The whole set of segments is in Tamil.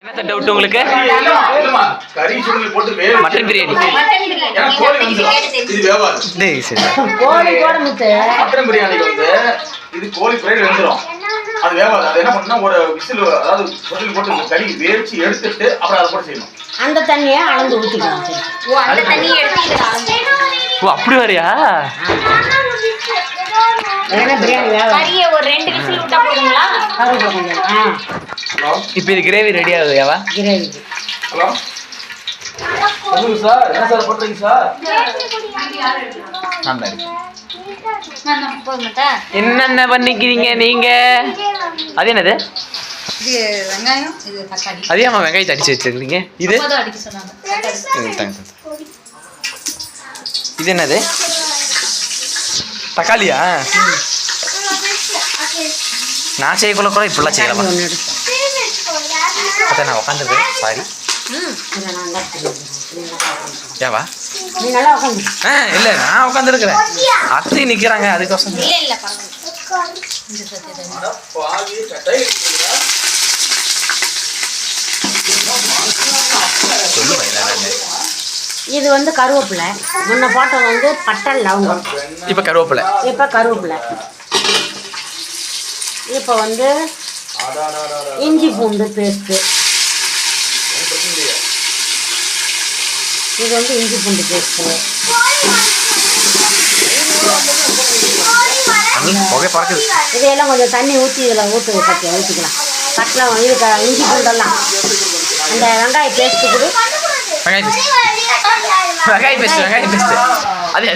என்ன டவுட் உங்களுக்கு? கறி சுருளி போட்டு மட்டன் பிரியாணி. இது வேவாது. டேய் சரி. கோழி கூட முத்து. மட்டன் பிரியாணிக்கு வந்து இது கோழி ஃப்ரை வெந்துரும். அது வேவாது. அது என்ன பண்ணா ஒரு விசில் அதாவது சுருளி போட்டு கறி வேவிச்சு எடுத்துட்டு அப்புறம் அதை போட்டு செய்யணும். அந்த தண்ணியை அளந்து ஊத்திக்கலாம். ஓ அந்த தண்ணியை எடுத்து அளந்து. ஓ அப்படி வரியா? ஏன்னா பிரியாணி வேவாது. கறியை ஒரு 2 விசில் விட்டா போதுங்களா? கருவேப்பிலை கொஞ்சம். ஹலோ. இப்போ இது கிரேவி ரெடி ஆகுதுயாவா? கிரேவி. ஹலோ. சொல்லுங்க சார். என்ன சார் பண்றீங்க சார்? நான் தான் இருக்கேன். போதுமாட்டா? என்னென்ன பண்ணிக்கிறீங்க நீங்க? அது என்னது? இது வெங்காயம், இது தக்காளி. அதே அம்மா வெங்காயத்தை அடிச்சு வச்சிருக்கீங்க. இது அப்பதான் அடிக்க சொன்னாங்க. இது என்னது? தக்காளியா? நான் செய்யக்குள்ள கூட இப்படிலாம் செய்யலாமா? அதான் நான் உட்காந்துருக்கேன். சாரி. ஏவா? நீ நல்லா உட்காந்து. இல்ல நான் உட்காந்துருக்கிறேன். அத்தை நிக்கிறாங்க அதுக்கோசம். இல்ல இல்ல பரவாயில்ல. இந்த சத்தத்தை பாவி கட்டை சொல்லுவேன் என்ன. இது வந்து கருவேப்பிலை. முன்ன போட்டது வந்து பட்டை லவங்கம். இப்ப கருவேப்பிலை. இப்போ கருவேப்பிலை. இப்போ வந்து இஞ்சி பூண்டு பேஸ்ட்டு. இது வந்து இஞ்சி பூண்டு பேஸ்ட்டு. புகை பறக்குது. இதையெல்லாம் கொஞ்சம் தண்ணி ஊற்றி இதில் ஊற்றிக்கலாம். கட்டலாம் இது இஞ்சி பூண்டெல்லாம். அந்த வெங்காய பேஸ்ட்டு கூட. வெங்காய பேஸ்ட். அது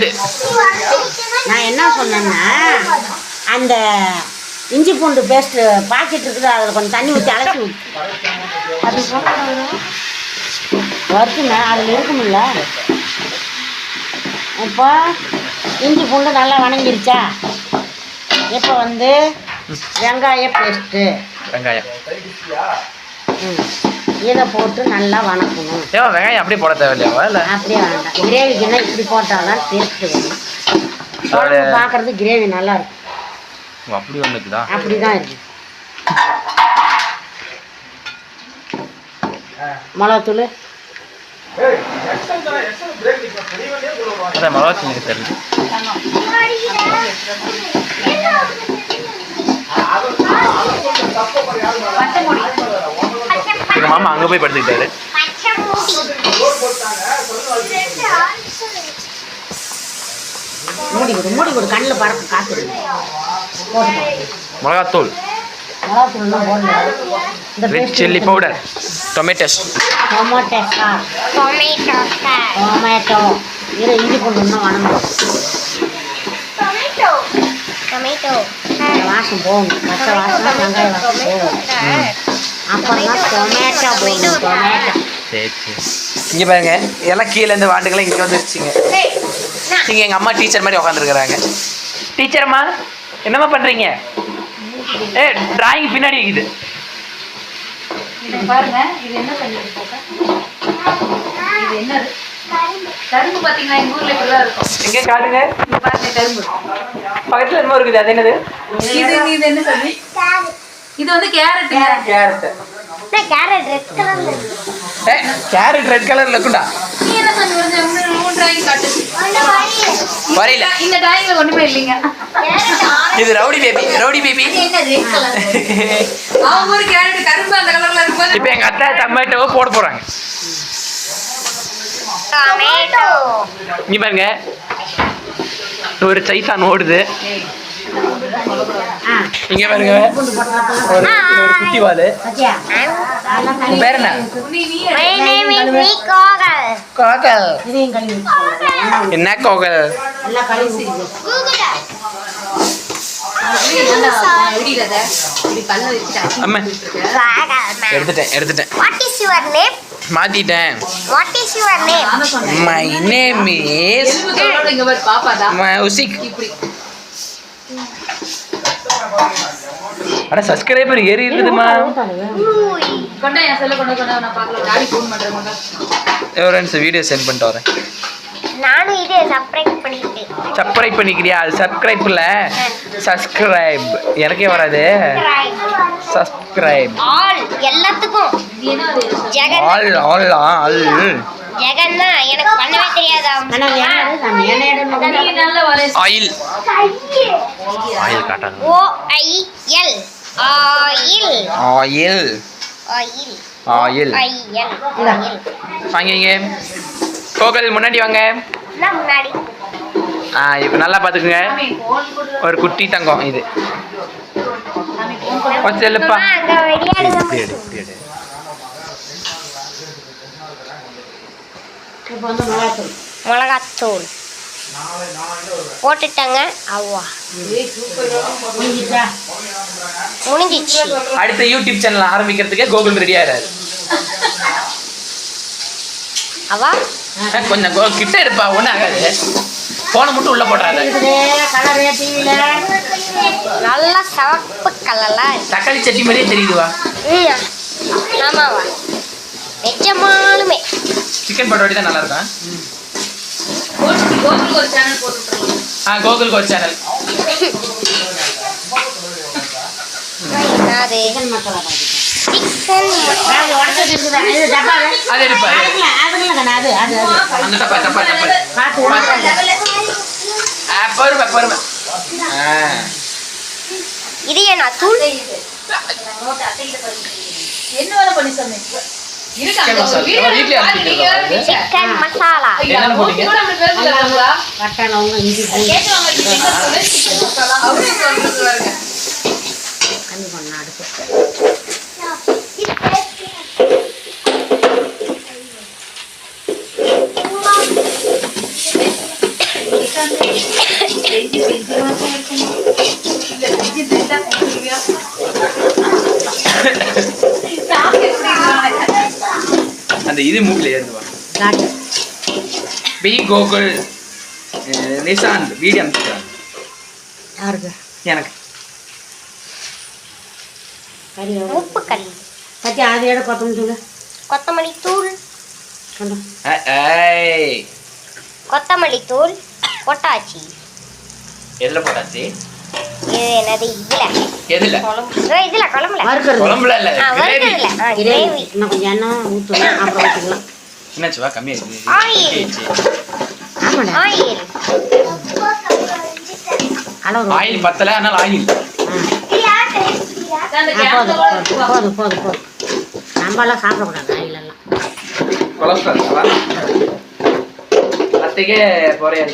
நான் என்ன சொன்னேன்னா அந்த இஞ்சி பூண்டு பேஸ்ட்டு பாக்கெட் இருக்குது, அதில் கொஞ்சம் தண்ணி ஊற்றி அலசி அது வருதுண்ணா, அதில் இருக்குமில்ல. இப்போ இஞ்சி பூண்டு நல்லா வணங்கிருச்சா? இப்போ வந்து வெங்காய பேஸ்ட்டு. வெங்காயம் இதை போட்டு நல்லா வணக்கணும். ஏவா வெங்காயம் அப்படியே போட தேவையில்லையாவா? இல்லை அப்படியே வேண்டாம். கிரேவிக்குன்னா இப்படி போட்டால் தான் டேஸ்ட்டு வரும். குழம்பு பார்க்குறது கிரேவி நல்லா இருக்கும். அப்படி வந்துக்குதா? அப்படி தான் இருக்கு. மிளகாத்தூள். அதான் மிளகாத்தூள் எனக்கு தெரியுது. எங்கள் மாமா அங்கே போய் படுத்துக்கிட்டாரு. மூடி கொடு கண்ணில் பறக்க காத்து. மிளகாத்தூள், மிளகாத்தூள்லாம் போடணும். இந்த red chilli powder, tomato tomato இதை இஞ்சி பூண்டு இன்னும் வணங்கணும். வாசம் போகணும். மற்ற வாசம் வெங்காய வாசம் போகணும். அப்புறம் தான் டொமேட்டோ போடணும். டொமேட்டோ. சரி சரி. இங்கே பாருங்க, எல்லாம் கீழேருந்து வாண்டுங்களாம் இங்கே வந்துருச்சுங்க. இங்கே எங்கள் அம்மா டீச்சர் மாதிரி உட்காந்துருக்குறாங்க. டீச்சர்ம்மா என்னம்மா பண்ணுறீங்க? டிராயிங் பின்னாடி இருக்குது. பாருங்க, இது என்ன தண்ணி போட்டா? இது என்னது? கரும்பு. பாத்தீங்களா, எங்க ஊர்ல இப்படிதான் இருக்கும். எங்கே காட்டுங்க. பாருங்க கரும்பு. பக்கத்தில் என்னமோ இருக்குது, அது என்னது? இது என்ன தண்ணி? இது வந்து கேரட். கேரட். கேரட் ரெட் கலர்ல இருக்குண்டா. நீ என்ன சொல்லுங்க? டிராயிங் காட்டு. வரையில இந்த டிராயிங்ல ஒண்ணுமே இல்லைங்க. இது ரவுடி பேபி. என்ன ரெட் கலர்? அவங்க ஒரு கேரட் கரும்பு அந்த கலர்ல இருக்கும். இப்போ எங்க அத்தை டொமேட்டோவை போட போறாங்க. இங்க பாருங்க, ஒரு சைசான் ஓடுது. இங்க பாருங்க, ஒரு குட்டி வாலு. பேர் என்ன? கோகல். இதையும் கழுவி என்ன கோகல்? எல்லாம் கழுவி. அம்மா எடுத்துட்டேன். மாத்திட்டேன். My name is Music. அட சப்ஸ்கிரைபர் ஏறி இருக்குதுமா. கொண்டா என் செல்ல கொண்டா நான் பார்க்கல. டாடி ஃபோன் பண்றேன். கொண்டா வீடியோ சென்ட் பண்ணிட்டு வரேன். நானும் இதே சப்ஸ்கிரைப் பண்ணிட்டேன். சப்ஸ்கிரைப் பண்ணிக்கிறியா? அது சப்ஸ்கிரைப் இல்ல, சப்ஸ்கிரைப். எனக்கே வராது. சப்ஸ்கிரைப் ஆல் எல்லாத்துக்கும் ஜெகன் ஆல் ஆல் ஆல். ஜெகன்னா எனக்கு பண்ணவே தெரியாதா? ஆனா நீ நல்ல வரை ஆயில் ஆயில் காட்டாங்க. O I L oil oil oil oil. I L oil. வாங்கிங்க. கோகுல் முன்னாடி வாங்க. நான் முன்னாடி இப்போ நல்லா பார்த்துக்குங்க. ஒரு குட்டி தங்கம் இது. கொஞ்சம் செல்லுப்பா. அங்க விளையாடுங்க. இப்படி எடு, இப்படி எடு. இப்போ வந்து மிளகாத்தூள் மிளகாத்தூள் போட்டுட்டாங்க. அவ்வா முடிஞ்சிச்சா? முடிஞ்சிச்சு. அடுத்த யூடியூப் சேனல் ஆரம்பிக்கிறதுக்கு கோகுல் ரெடி ஆயிடாரு. அவா கொஞ்சம் கிட்ட எடுப்பா, ஒன்றும் ஆகாது. போனை மட்டும் உள்ள போடுறாரு. கலரு டிவியில நல்லா சிவப்பு கலர்ல தக்காளி சட்னி மாதிரியே தெரியுதுவா. ஆமாவா நிஜமாலுமே சிக்கன் பட்டோடி தான் நல்லா இருக்கும். கோகுலுக்கு ஒரு சேனல் போட்டுருக்கோம். கோகுலுக்கு ஒரு சேனல். அது சிக்கன் மசாலா பாக்கெட் சிக்கன் அது உடச்சிட்டு இருக்குதா? இது டப்பாவே அது எடுப்பா. அதுல கண்ணா அது அது அந்த டப்பா டப்பா டப்பா. பார்த்து பொறுமை பொறுமை. இது என்ன தூள்? என்ன வேலை பண்ணி சொன்னேன் சிக்கன் மசாலா. வீட்லயே அரைச்சிட்டு சிக்கன் மசாலா. என்னென்ன போட்டீங்க? பட்டை லவங்கம் இஞ்சி பூண்டு கம்மி பண்ண அடுப்பு அந்த இது மூக்கில் ஏறுவா. காட்டு பி கோகுல் நிசாந்த் வீடியோ அனுப்பிச்சுட்டாங்க யாருக்கு? எனக்கு. கறி உப்பு கல் சத்தி அது எடு கொத்தமல்லி தூள் கொத்தமல்லி தூள் கொண்டு ஏய் கொத்தமல்லி தூள் போட்டாச்சு. எதுல போட்டாச்சு? இது என்னது? இதுல எதுல? குழம்பு. இதுல குழம்புல வறுக்கிறது குழம்புல இல்ல, கிரேவி. வறுக்கிறதுல gravy gravy. இன்னும் கொஞ்சம் எண்ணெய் ஊற்றலாம் அப்புறம் ஊற்றிக்கலாம். என்னாச்சுவா? கம்மியாச்சு. ஆயில். ஆமாடா ஆயில் அளவு ஆயில் பத்தல, அதனால ஆயில். போதும் போதும் போதும். நம்மளாம் சாப்பிடக்கூடாது ஆயிலெல்லாம். கொலஸ்ட்ரால் அத்தைக்கே குறையாது.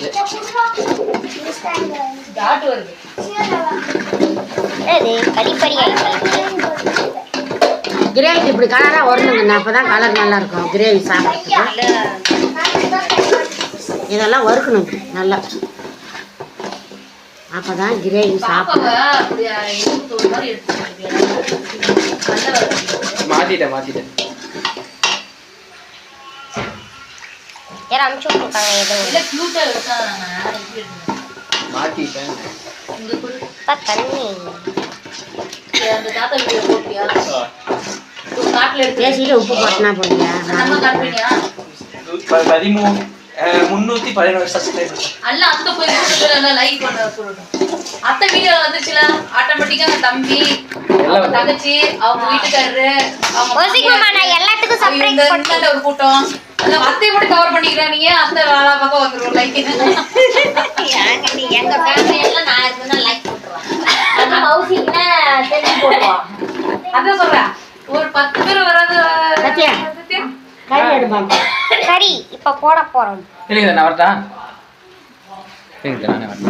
டாட் வருது. இது கறிப்பறி ஆயிடுச்சு. கிரேவிக்கு இப்படி கலராக வரணுங்கண்ணா, அப்போ தான் கலர் நல்லா இருக்கும் கிரேவி சாப்பிட்றதுக்கு. இதெல்லாம் வறுக்கணும் நல்லா, அப்போ தான் கிரேவி சாப்பிடும். மாத்திட்டேன். யாரும் அனுப்பிச்சு விட்டுருக்காங்க எதுவும் மாத்திட்டேன். தண்ணி அந்த தாத்தா வீடியோ போட்டியா? காட்டுல எடுத்து பேசிட்டு உப்பு போட்டினா போடுங்க. நம்ம காட்டுறீங்க 311 சப்ஸ்கிரைபர். அல்ல அத்தை போய் எல்லாம் லைக் பண்ண சொல்லணும். அத்தை வீடியோ வந்துச்சுல ஆட்டோமேட்டிக்கா அந்த தம்பி, அவங்க தங்கச்சி, அவங்க வீட்டுக்காரரு, நான் எல்லாத்துக்கும் சப்ஸ்கிரைப் பண்ணேன். ஒரு கூட்டம் அந்த அத்தையை மட்டும் கவர் பண்ணிக்கிறேன். நீங்க அத்தை வேலை பக்கம் வந்துருவோம் லைக். நீ எங்க ஃபேமிலி எல்லாம் நான் இருக்குன்னா லைக் போட்டுருவேன். அந்த ஹவுசிங்னா தெரிஞ்சு போடுவோம். அதான் சொல்றேன், ஒரு 10 பேர் வராது. சத்யா கறி எடுப்பாங்க. சரி இப்ப போட போறோம். இல்லைங்க நான் வரட்டா? இல்லைங்க நானே வரேன்.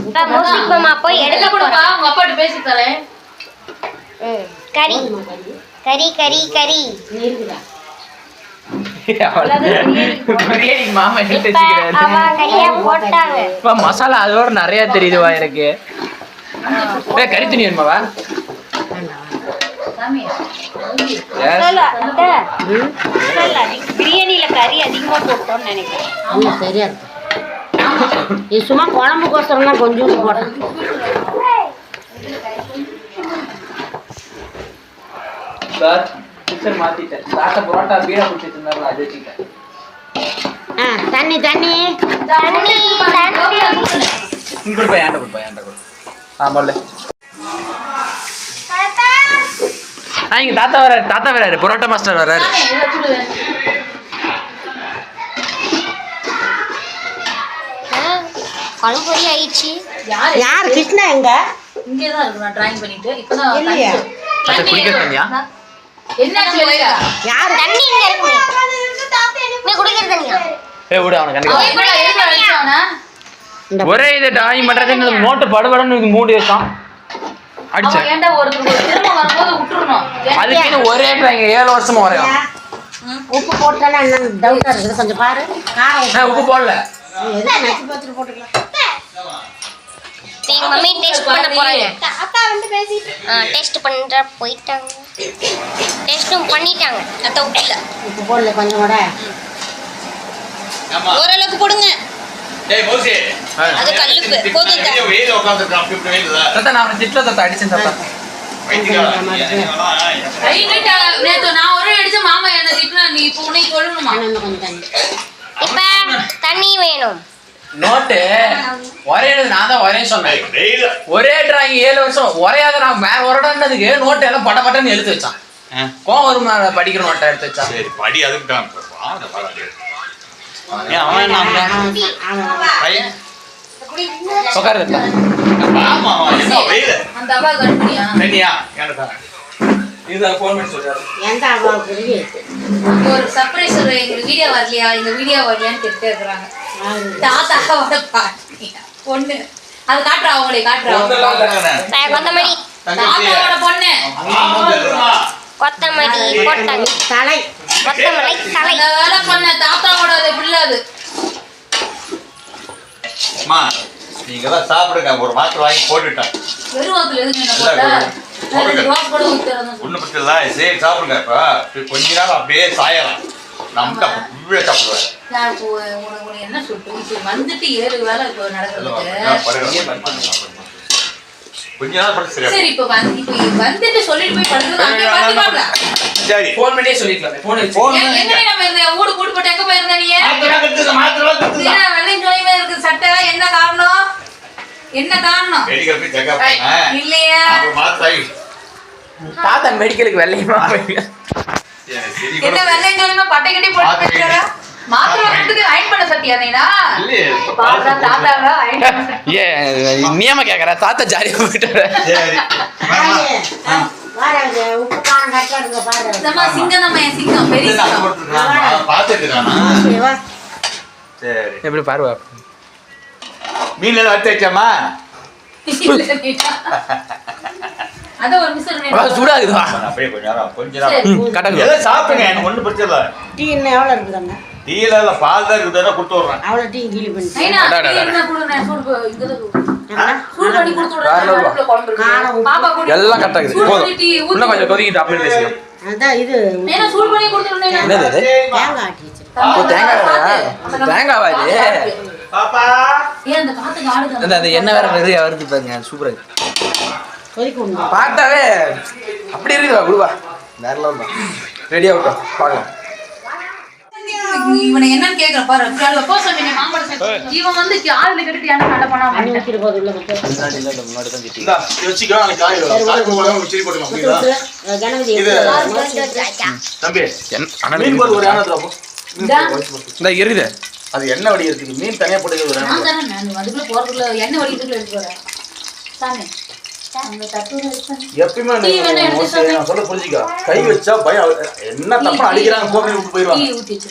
இப்ப மூசிக் மாமா போய் எடுக்க கொடுப்பா, போறோம். உங்க அப்பாட்ட பேசி தரேன். கறி கறி கறி கறி நீ இருக்குதா? பிரியாணி மாமா எடுத்து இப்ப வச்சுக்கிறாரு. அவ கறியா போட்டாங்க. இப்ப மசாலா அதோட நிறைய தெரியுதுவா எனக்கு. கறி துணி வேணுமாவா? சாமி பிரியாணில கறி அதிகமா போட்டோம்னு நினைக்கிறேன். ஆமாம் சரியா இருக்கும். இது சும்மா குழம்புக்கோசரம் தான் கொஞ்சம் போட்டேன். சார் பிக்சர் மாத்திட்டேன். தாத்தா புரோட்டா பீடா குடிச்சிட்டு இருந்தாரு, அது வச்சுக்கிட்டேன். தண்ணி தண்ணி இங்க போய் ஏன்டா கொடு ஆமால்ல இங்க தாத்தா வராரு புரோட்டா மாஸ்டர் வராரு. குழம்பு பொரி ஆயிடுச்சு. யார் கிருஷ்ணா எங்க இங்கதான் இருக்கு. நான் டிராயிங் பண்ணிட்டு இப்பதான் இல்லையா? தாத்தா குடிக்க தண்ணியா? என்னாச்சு யாரு தண்ணி இங்க இருக்கு. நீ குடிக்கிற தண்ணியா? விடு அவனை கண்டிப்பா. இந்த ஒரே இது டிராயிங் பண்றது நோட்டு படபடன்னு மூடி வச்சான் அடிச்சேன். ஏன்டா ஒருத்தர் திரும்ப வரும்போது விட்டுறணும். அதுக்கு ஒரே டிராயிங் 7 வருஷமா வரையும். உப்பு போட்டானா என்ன டவுட்டா இருக்குது கொஞ்சம் பாரு. காரம் உப்பு போடல. எதுக்கு நச்சு பார்த்துட்டு போட்டுக்கலாம். எங்க மம்மி டேஸ்ட் பண்ண போறாங்க. தாத்தா வந்து பேசிட்டு டேஸ்ட் பண்ற போயிட்டாங்க. டேஸ்டும் பண்ணிட்டாங்க. அத விட்டல. உப்பு போடல கொஞ்சம் கூட. ஓரளவுக்கு போடுங்க. டேய் மோசி அது கல்லுப்பு போதும். வெயில உட்கார்ந்திருக்கான் அப்படி இப்படி வெயில்ல தாத்தா நான் அவனை திட்டல தாத்தா அடிச்சேன் தாத்தா. நேத்து நான் ஒரே அடிச்ச மாமா என்ன திட்டினா நீ இப்போ உன்னை சொல்லணுமா? கொஞ்சம் தண்ணி. இப்ப தண்ணி வேணும். நோட்டு ஒரேது நான் தான் ஒரே சொன்னேன். வெயில ஒரே டிராயிங் 7 வருஷம் ஒரையாத நான் வேற ஒரடன்னதுக்கு நோட்டு எல்லாம் பட்டன்னு எழுத்து வச்சான். கோவம் வரும் நான் படிக்கிற நோட்டை எடுத்து வச்சான். சரி படி அதுக்கு தான் வாங்க பாருங்க. பையன் உட்காரு ஆமா என்ன வெயில அந்த அவா கண்பனியா தண்ணியா ஏன்டா இதுதான் ஃபோன் பண்ணி சொல்றாரு. எந்த அவாவுக்கு இருக்கு? ஒரு சர்ப்ரைஸ் எங்களுக்கு வீடியோ வரலையா இந்த வீடியோ வரலையான்னு கேட்டு இருக்கிறாங்க. தாத்தாவோட பாட்டி பொண்ணு அது காட்டுறா அவங்களே காட்டுறா. கொத்தமல்லி தாத்தாவோட பொண்ணு கொத்தமல்லி போட்டாங்க. தலை கொத்தமல்லி தலை. அந்த வேலை பண்ண தாத்தாவோட பிள்ளை அது. அம்மா நீங்க எல்லாம் சாப்பிடுங்க ஒரு மாத்திரை வாங்கி போட்டுட்டேன் வெறும் வாக்குல எதுக்கு என்ன போட்ட ரெண்டு வாக்கு கூட ஊத்துறேன். ஒண்ணு பத்தி இல்ல சரி சாப்பிடுங்க இப்ப கொஞ்ச நேரம் அப்படியே சாயலாம் நம்ம உள்ளே சாப்பிடுவேன் நான் இப்போ உனக்கு என்ன சொல்லிட்டு வந்துட்டு 7 வேலை இப்போ நடக்குது. கொஞ்ச நேரம் படுத்து சரியா சரி இப்போ வந்துட்டு சொல்லிட்டு போய் படுத்து அங்கே பாத்துப்பாங்க. சரி ஃபோன் பண்ணியே சொல்லிக்கலாம். ஃபோன் எங்க நம்ம இந்த ஊடு கூடு போட்டு எங்க போயிருந்த நீ? மாத்திரை ஏன்னா வெள்ளையும் ஜோலியுமே இருக்கு சட்டை என்ன காரணம்? என்ன காரணம்? மெடிக்கல் போய் செக்அப் பண்ணேன் இல்லையா மாத்திரை தாத்தா மெடிக்கலுக்கு வெள்ளையுமா என்ன வெள்ளையும் ஜோலியுமே பட்டை கட்டி போட்டு போயிருக்காரா? மாத்திரை வரதுக்கு அயன் பண்ண சத்தியா நீனா? பாருடா தாத்தாவா அயன் பண்ண. ஏ நியம கேக்குற தாத்தா ஜாலியா போயிட்டாரு. சரி வாராங்க உப்பு காரம் கட்டாடுங்க பாரு. நம்ம சிங்கம் நம்ம சிங்கம் பெரிய சிங்கம். பாத்துட்டுறானா வா. சரி எப்படி பாருவா மீன் எல்லாம் வச்சு வச்சாமா அத ஒரு மிஸ் சூடாகுதுவா அப்படியே கொஞ்ச நேரம் கட்டங்க எல்லாம் சாப்பிடுங்க எனக்கு ஒன்றும் பிரச்சனை இல்லை டீ இன்னும் எவ்வளோ இருக்குதாங்க? டீல இல்ல பால் தான் இருக்குதுன்னா கொடுத்து விடுறேன் அவ்வளோ டீ கீழி பண்ணி ஐனா என்ன குடுறேன் சூடு இங்க சூடு பண்ணி கொடுத்து விடுறேன். காரம் பாப்பா குடி எல்லாம் கட்டாகுது போதும். இன்னும் கொஞ்சம் கொதிக்கிட்டு அப்படியே பேசிக்கலாம். அதான் இது ஏனா சூடு பண்ணி கொடுத்து விடுறேன். என்னது இது? தேங்காய் ஆட்டி வச்சிருக்கேன். ஓ தேங்காய் தேங்காவா இது? பாப்பா ஏன் அந்த காத்துக்கு ஆடுது? அந்த என்ன வேற நிறைய வருது பாருங்க சூப்பரா இருக்கு. கொதிக்க விடுங்க. பார்த்தாவே அப்படி இருக்குதா குடுவா வேற லெவல் தான். ரெடி ஆகட்டும் பார்க்கலாம். இவனை என்னன்னு கேக்குற பாரு. காலைல போ சொன்னீங்க மாம்பழம் சாப்பிட்டு. இவன் வந்து கால்ல கட்டிட்டு என்ன நட பண்ணா தண்ணி ஊத்திட்டு போகுது உள்ள விட்டு. முன்னாடி இல்ல முன்னாடி தான் கிட்டி. இந்தா வெச்சிக்கோ நாளைக்கு காய் போடுவோம் சரி போட்டுக்கலாம் புரியுதா கணபதி இது தம்பி மீன் போடு ஒரு யானை போ இந்த இருக்குது. அது என்ன வடி இருக்குது மீன் தனியா போட்டு ஒரு நான் தானே நான் அதுக்குள்ள போறதுக்குள்ள எண்ணெய் வடிக்கிறதுக்குள்ள எடுத்து வரேன். சாமி அந்த தட்டுல வச்சு எப்பயுமே நான் சொல்ல புரிஞ்சுக்க கை வச்சா பயம் என்ன தப்பா அடிக்கிறாங்க கோபி விட்டு போயிடுவாங்க டீ ஊத்தி வச்சு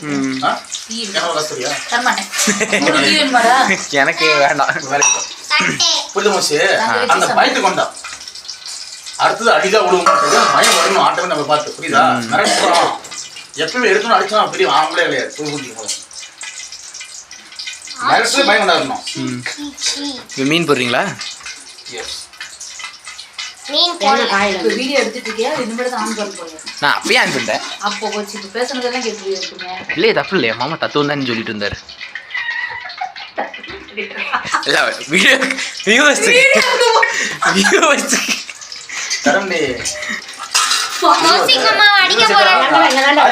என்ன சரியா தரமாட்டேன். உங்களுக்கு டீ வேணுமாடா? எனக்கு வேண்டாம். புரியுது மோசி அந்த பயத்து கொண்டா அடுத்தது அடிதான் விடுவோம் பயம் வரணும் ஆட்டமே நம்ம பார்த்து புரியுதா மிரட்டு போறோம் எப்பயுமே எடுக்கணும் அடிச்சா பெரிய ஆம்பளே கிடையாது புரிஞ்சுக்கும் போது மிரட்டு பயம் கொண்டாடணும் இது மீன் போடுறீங்களா? மீன் என்ன போடல. காயில இப்ப வீடியோ எடுத்துட்டு இருக்கியா? இது மட்டும் தான் ஆன் பண்ண போறேன். நான் அப்பயே ஆன் பண்ணிட்டேன். அப்போ வச்சு இப்ப பேசுனதெல்லாம் கேட்டு இருக்குங்க. இல்லையே தப்பு இல்லையா மாமா தத்துவம் தான் சொல்லிட்டு இருந்தாரு. இல்ல வீடியோ வியூவர்ஸ் தரம்பி மோசிங்கம்மா அடிக்க போறாங்க. என்னதான்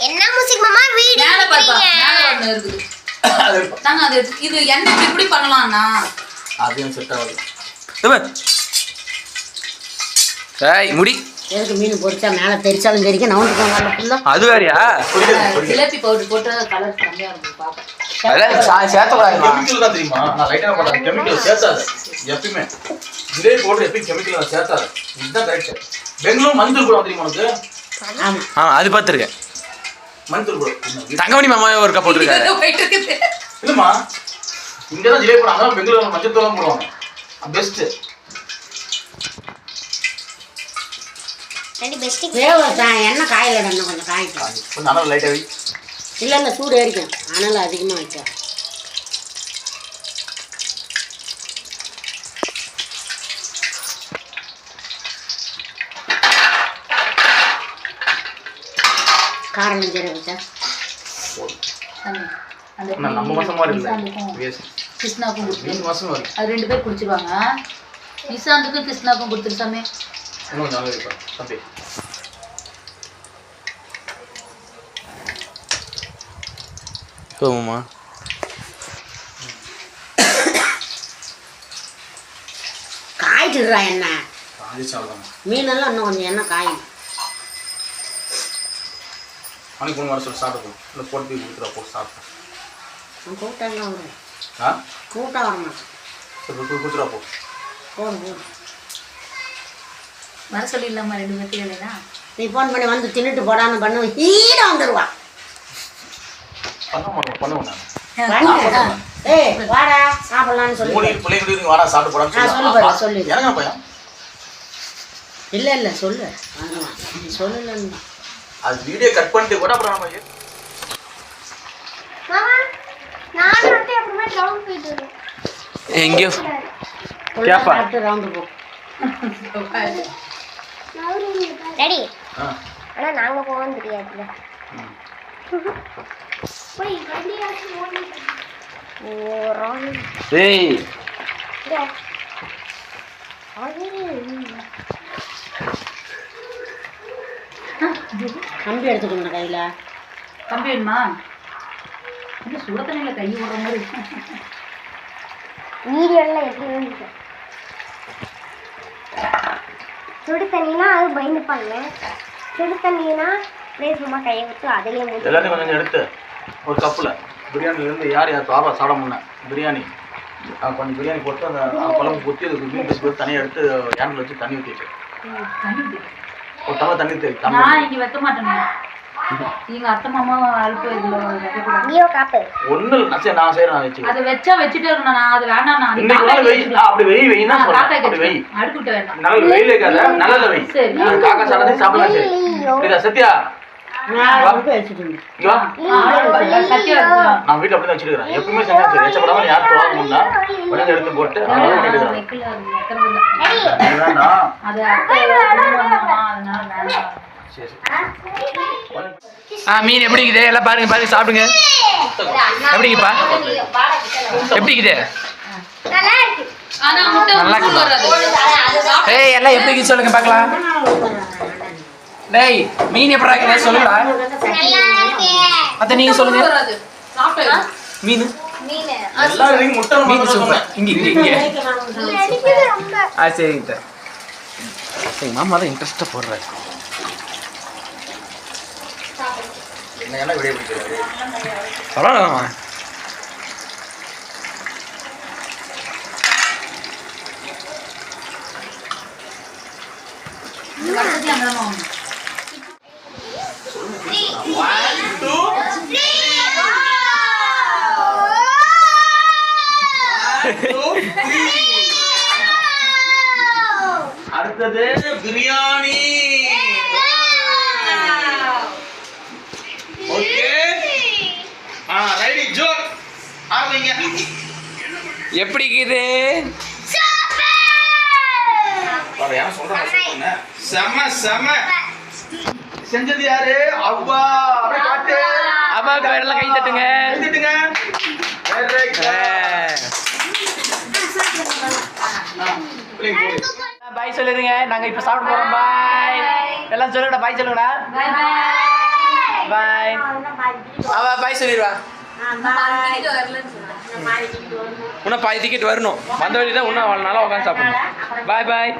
என்ன மியூசிக் மாமா வீடியோ மேல பாப்பா எடுக்கிறீங்க? மேல ஒண்ணு இருக்குது அது இருக்கும். தாங்க அது இது என்ன இப்படி பண்ணலாம்னா அதையும் செட் ஆகுது. ஏய் முடி எதுக்கு மீன் பொரிச்சா மேலே தெரிச்சாலும் தெரிக்க நவுண்டுக்கோங்க ஃபுல்லாக. அது வேறையா? ஜிலேபி பவுடர் போட்டு கலர் கம்மியா இருக்கும் பாப்பா. அதெல்லாம் சேர்த்தக்கூடாதுமா. கெமிக்கல் தான் தெரியுமா? நான் லைட்டா போட்டேன். கெமிக்கல் சேர்த்தாது எப்பயுமே. இதே போட்டு எப்பயும் கெமிக்கல் சேர்த்தாது. இதுதான் கரெக்ட். பெங்களூர் மஞ்சள் கூட தெரியுமா உனக்கு? ஆமாம். அது பார்த்துருக்கேன். மஞ்சள் கூட தங்கமணி மாமா ஒரு கப் போட்டிருக்காரு. இது போயிட்டு இருக்குது. இல்லம்மா, இங்கதான் ஜிலேபி போடுறாங்க, பெங்களூர்ல மஞ்சள் தூள் போடுவாங்க. பெஸ்ட். ரெண்டு பெஸ்ட் எண்ணெய் காயில் இடணும் கொஞ்சம் காய்க்கும். கொஞ்சம் அனல் லைட்டா வை. இல்லை சூடு ஏறிக்கும், அனல் அதிகமாக வைக்க. காரம் ஜீரகம் வச்சா அந்த நம்ம மாசமா இருக்கு. கிருஷ்ணாக்கும் மீன் கொடுத்துரு. மாசமா இருக்கு. அது 2 பேர் குடிச்சிருவாங்க. நிசாந்துக்கும் கிருஷ்ணாக்கும் கொடுத்துரு சாமி. இன்னும் நல்லா இருக்கு தம்பி. போமா காய்ச்சிடுறா என்ன சாப்பிடலாம். மீனெல்லாம் இன்னும் கொஞ்சம் எண்ணெய் காயும். அன்னைக்கு 3 வருஷம் சாப்பிடுவோம். இல்லை போட்டு போய் கொடுத்துருவா, போட்டு சாப்பிட்டேன். கூட்டம்லாம் வரும். ஆ கூட்டம் வர மாட்டேன். சரி போய் கொடுத்துருவா போ. போதும். வர சொல்லிடலாமா 2 பேருக்கு இல்லைன்னா? நீ ஃபோன் பண்ணி வந்து தின்னுட்டு போடான்னு பண்ணு, ஹீரோ வந்துடுவா. பண்ணுவோம் நான். ஏய் வாடா சாப்பிடலான்னு சொல்லி. மூணு பிள்ளைங்களுக்கு வாடா சாப்பிட்டு போடான்னு சொல்லு பாரு, சொல்லு. இறங்க பையன். இல்லை சொல்லு வாங்குவான். நீ சொல்லலன்னு அது வீடியோ கட் பண்ணிட்டு கூட அப்புறம் நம்ம மாமா நான் வந்து அப்புறமா கிரவுண்ட் போயிட்டு வரேன். எங்கேயோ கேப்பா ரவுண்டு போ. ரெடி. ஆ. ஆனா நாங்க போவோம் தெரியாதுல. போய் வண்டியாச்சு ஓடி. ஓரோன். ஏய் கம்பி எடுத்துக்கணும் கையில. கம்பி வேணுமா? என்ன சுட தண்ணியில கை விடுற மாதிரி வீடியோலாம் எப்படி இருந்துச்சு? சுடு தண்ணினா அது பயந்துப்பாங்க. சுடு தண்ணினா சும்மா கையை விட்டு அதுலேயே எல்லாத்தையும் கொஞ்சம் எடுத்து ஒரு கப்பில் பிரியாணிலேருந்து யார் பாப்பா சாப்பிட முன்னே பிரியாணி கொஞ்சம் பிரியாணி போட்டு அந்த குழம்பு ஊற்றி அதுக்கு மீன் பீஸ் போட்டு தனியாக எடுத்து ஏனில் வச்சு தண்ணி ஊற்றிட்டு ஒரு டம்ளர் தண்ணி தேவை. நான் இங்க வைக்க மாட்டேன். எங்க அத்தை மாமா அழுப்பு இதுல வைக்கக்கூடாது. நீயோ காப்பு ஒன்றும் சரி நான் செய்கிறேன், நான் வச்சு அதை வச்சா வச்சுட்டே இருக்கணும். நான் அது வேணாம். நான் இன்னைக்கு ஒரு நாள் வெய். அப்படி வெயின்னா அப்படி வெய். அடுக்கிட்ட வேண்டாம். நல்ல வெயில் இருக்காத, நல்ல வெய். சரி. அது காக்கா சாப்பிட்டா சாப்பிடலாம். சரி புரியுதா சத்யா? வச்சுட்டு இங்க வா. சத்தியா வச்சுக்கலாம். நான் வீட்டில் அப்படி தான் வச்சிருக்கிறேன். எப்பவுமே செஞ்சா சரி எச்சப்படாம யார் போக முடியல உடனே எடுத்து போட்டு வைக்கல, வேண்டாம். அது அத்தை அதனால வேண்டாம். சரி மீன் எப்படி இருக்குது எல்லாம் பாருங்க சாப்பிடுங்க. எப்படிங்கப்பா எப்படி இருக்குது? நல்லா இருக்கு. ஆனா முட்டை நல்லா உப்பு வராது. ஏய் எல்லாம் எப்படி இருக்குது சொல்லுங்க பார்க்கலாம். டேய் மீன் எப்படி இருக்குது சொல்லுடா. நல்லா இருக்கு. அத்தை நீங்க சொல்லுங்க. வராது. சாப்பிட்டு மீன் மீன் எல்லாரும் முட்டை மீன் சூப்பர். இங்க இருக்குது ரொம்ப. சரிங்க. எங்க மாமா தான் இன்ட்ரெஸ்டா போடுறாரு. என்ன வெளியே பிடிக்கிறாரு. பரவாயில்லமா இந்த வருஷத்துல அங்க தான் வாங்கணும். அடுத்தது பிரியாணி. ஓகே ரைடி ஜோக் ஆரம்பிங்க. எப்படி இருக்குது? பாரு யாரும் சொல்றாங்க. செம செம. செஞ்சது யாரு? அவ்வா. அப்படியே காட்டு. அம்மாவுக்கு எல்லாம் கை தட்டுங்க. எழுதிட்டுங்க. பாய் சொல்லிருங்க. நாங்க இப்ப சாப்பிட போறோம். பாய் எல்லாம் சொல்லுங்கடா. பாய் சொல்லுங்கடா. Bye bye. பாய் அவ பாய் சொல்லிடுவா பாய் வரலன்னு சொன்னாங்க இன்னும் பாதி டிக்கெட் வரணும் வந்த வழி தான் இன்னும் நல்லா உட்காந்து சாப்பிடணும் பாய் பாய்